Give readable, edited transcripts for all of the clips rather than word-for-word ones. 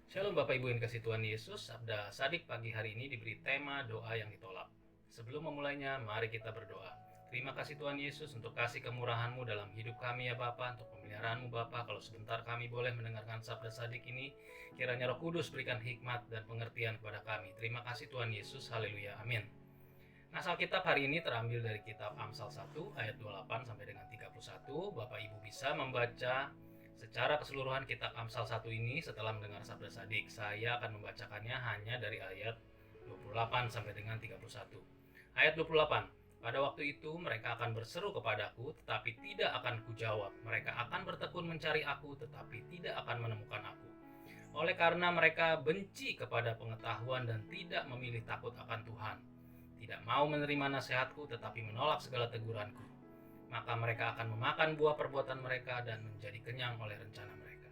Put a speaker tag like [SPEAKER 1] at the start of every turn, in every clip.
[SPEAKER 1] Shalom Bapak Ibu yang kasih Tuhan Yesus. Sabda Sadik pagi hari ini diberi tema doa yang ditolak. Sebelum memulainya, mari kita berdoa. Terima kasih Tuhan Yesus untuk kasih kemurahan-Mu dalam hidup kami ya Bapa, untuk pemeliharaan-Mu Bapa. Kalau sebentar kami boleh mendengarkan Sabda Sadik ini, kiranya Roh Kudus berikan hikmat dan pengertian kepada kami. Terima kasih Tuhan Yesus. Haleluya. Amin. Nah, Alkitab hari ini terambil dari kitab Amsal 1 ayat 28 sampai dengan 31. Bapak Ibu bisa membaca secara keseluruhan kitab Amsal 1 ini setelah mendengar Sabda Sadik. Saya akan membacakannya hanya dari ayat 28 sampai dengan 31. Ayat 28. Pada waktu itu mereka akan berseru kepadaku, tetapi tidak akan kujawab. Mereka akan bertekun mencari aku, tetapi tidak akan menemukan aku. Oleh karena mereka benci kepada pengetahuan dan tidak memilih takut akan Tuhan, tidak mau menerima nasihatku, tetapi menolak segala teguranku, maka mereka akan memakan buah perbuatan mereka dan menjadi kenyang oleh rencana mereka.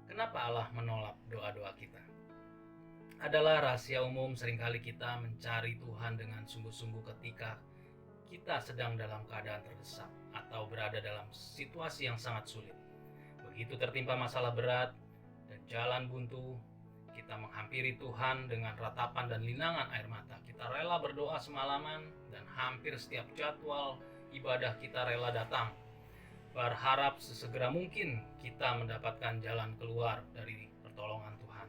[SPEAKER 1] Kenapa Allah menolak doa-doa kita? Adalah rahasia umum, seringkali kita mencari Tuhan dengan sungguh-sungguh ketika kita sedang dalam keadaan terdesak atau berada dalam situasi yang sangat sulit. Begitu tertimpa masalah berat dan jalan buntu, kita menghampiri Tuhan dengan ratapan dan linangan air mata. Kita rela berdoa semalaman dan hampir setiap jadwal ibadah kita rela datang, berharap sesegera mungkin kita mendapatkan jalan keluar dari pertolongan Tuhan.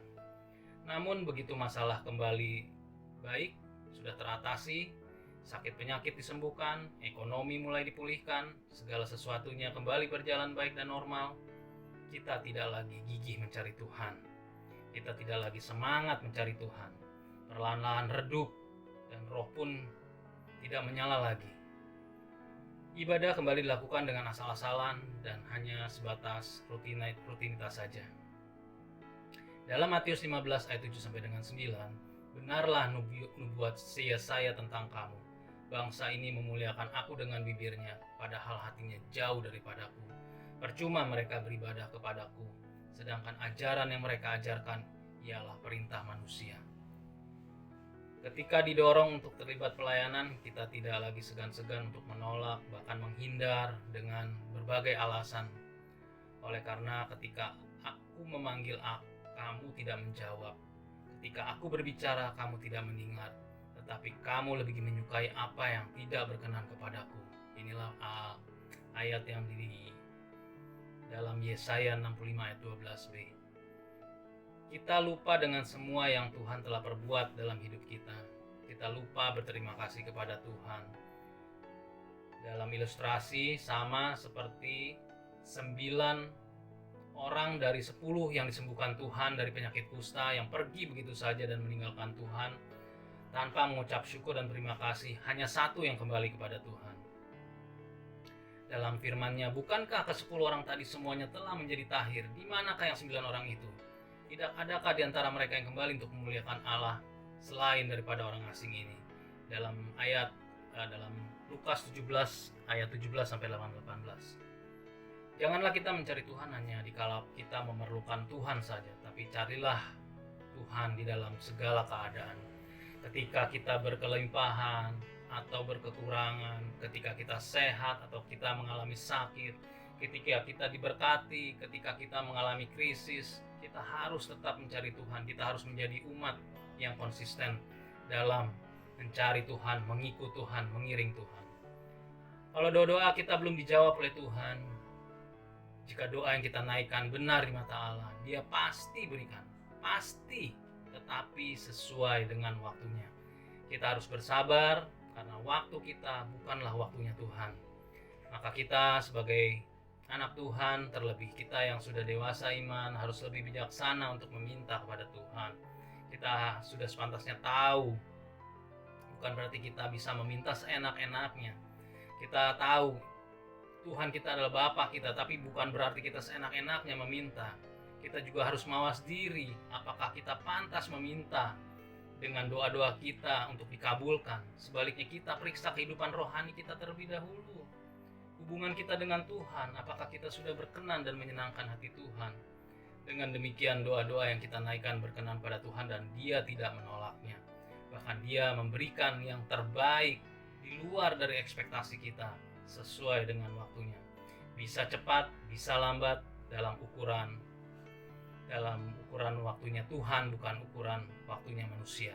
[SPEAKER 1] Namun begitu masalah kembali baik, sudah teratasi, sakit penyakit disembuhkan, ekonomi mulai dipulihkan, segala sesuatunya kembali berjalan baik dan normal, kita tidak lagi gigih mencari Tuhan. Kita tidak lagi semangat mencari Tuhan. Perlahan-lahan redup dan roh pun tidak menyala lagi. Ibadah kembali dilakukan dengan asal-asalan dan hanya sebatas rutinitas saja. Dalam Matius 15 ayat 7 sampai dengan 9, benarlah nubuat Yesaya tentang kamu. Bangsa ini memuliakan aku dengan bibirnya, padahal hatinya jauh daripadaku. Percuma mereka beribadah kepadaku, sedangkan ajaran yang mereka ajarkan ialah perintah manusia. Ketika didorong untuk terlibat pelayanan, kita tidak lagi segan-segan untuk menolak, bahkan menghindar dengan berbagai alasan. Oleh karena ketika aku memanggil kamu tidak menjawab. Ketika aku berbicara, kamu tidak mendengar. Tetapi kamu lebih menyukai apa yang tidak berkenan kepadaku. Inilah ayat yang di dalam Yesaya 65 ayat 12b. Kita lupa dengan semua yang Tuhan telah perbuat dalam hidup kita. Kita lupa berterima kasih kepada Tuhan. Dalam ilustrasi sama seperti 9 orang dari 10 yang disembuhkan Tuhan dari penyakit kusta yang pergi begitu saja dan meninggalkan Tuhan tanpa mengucap syukur dan terima kasih. Hanya 1 yang kembali kepada Tuhan. Dalam firman-Nya, bukankah ke-10 orang tadi semuanya telah menjadi tahir? Di manakah yang 9 orang itu? Tidak adakah di antara mereka yang kembali untuk memuliakan Allah selain daripada orang asing ini? Dalam Lukas 17 ayat 17 sampai 18. Janganlah kita mencari Tuhan hanya dikala kita memerlukan Tuhan saja, tapi carilah Tuhan di dalam segala keadaan. Ketika kita berkelimpahan atau berkekurangan, ketika kita sehat atau kita mengalami sakit, ketika kita diberkati, ketika kita mengalami krisis, kita harus tetap mencari Tuhan. Kita harus menjadi umat yang konsisten dalam mencari Tuhan, mengikut Tuhan, mengiring Tuhan. Kalau doa-doa kita belum dijawab oleh Tuhan, jika doa yang kita naikkan benar di mata Allah, Dia pasti berikan, pasti, tetapi sesuai dengan waktunya. Kita harus bersabar karena waktu kita bukanlah waktunya Tuhan. Maka kita sebagai anak Tuhan, terlebih kita yang sudah dewasa iman, harus lebih bijaksana untuk meminta kepada Tuhan. Kita sudah sepantasnya tahu, bukan berarti kita bisa meminta seenak-enaknya. Kita tahu Tuhan kita adalah Bapa kita, tapi bukan berarti kita seenak-enaknya meminta. Kita juga harus mawas diri, apakah kita pantas meminta dengan doa-doa kita untuk dikabulkan. Sebaliknya kita periksa kehidupan rohani kita terlebih dahulu. Hubungan kita dengan Tuhan, apakah kita sudah berkenan dan menyenangkan hati Tuhan? Dengan demikian doa-doa yang kita naikkan berkenan pada Tuhan dan Dia tidak menolaknya. Bahkan Dia memberikan yang terbaik di luar dari ekspektasi kita sesuai dengan waktunya. Bisa cepat, bisa lambat dalam ukuran dalam ukuran waktunya Tuhan, bukan ukuran waktunya manusia.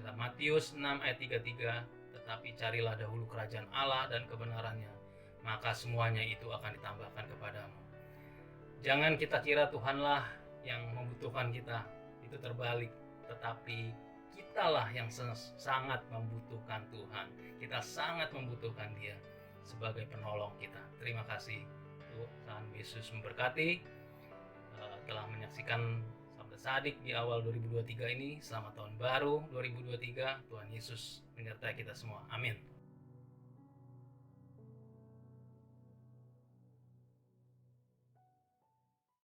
[SPEAKER 1] Dalam Matius 6 ayat 33, tetapi carilah dahulu kerajaan Allah dan kebenarannya, maka semuanya itu akan ditambahkan kepadamu. Jangan kita kira Tuhanlah yang membutuhkan kita, itu terbalik. Tetapi kitalah yang sangat membutuhkan Tuhan. Kita sangat membutuhkan Dia sebagai penolong kita. Terima kasih. Tuhan Yesus memberkati. Telah menyaksikan Sabda Sadik di awal 2023 ini. Selamat tahun baru 2023. Tuhan Yesus menyertai kita semua. Amin.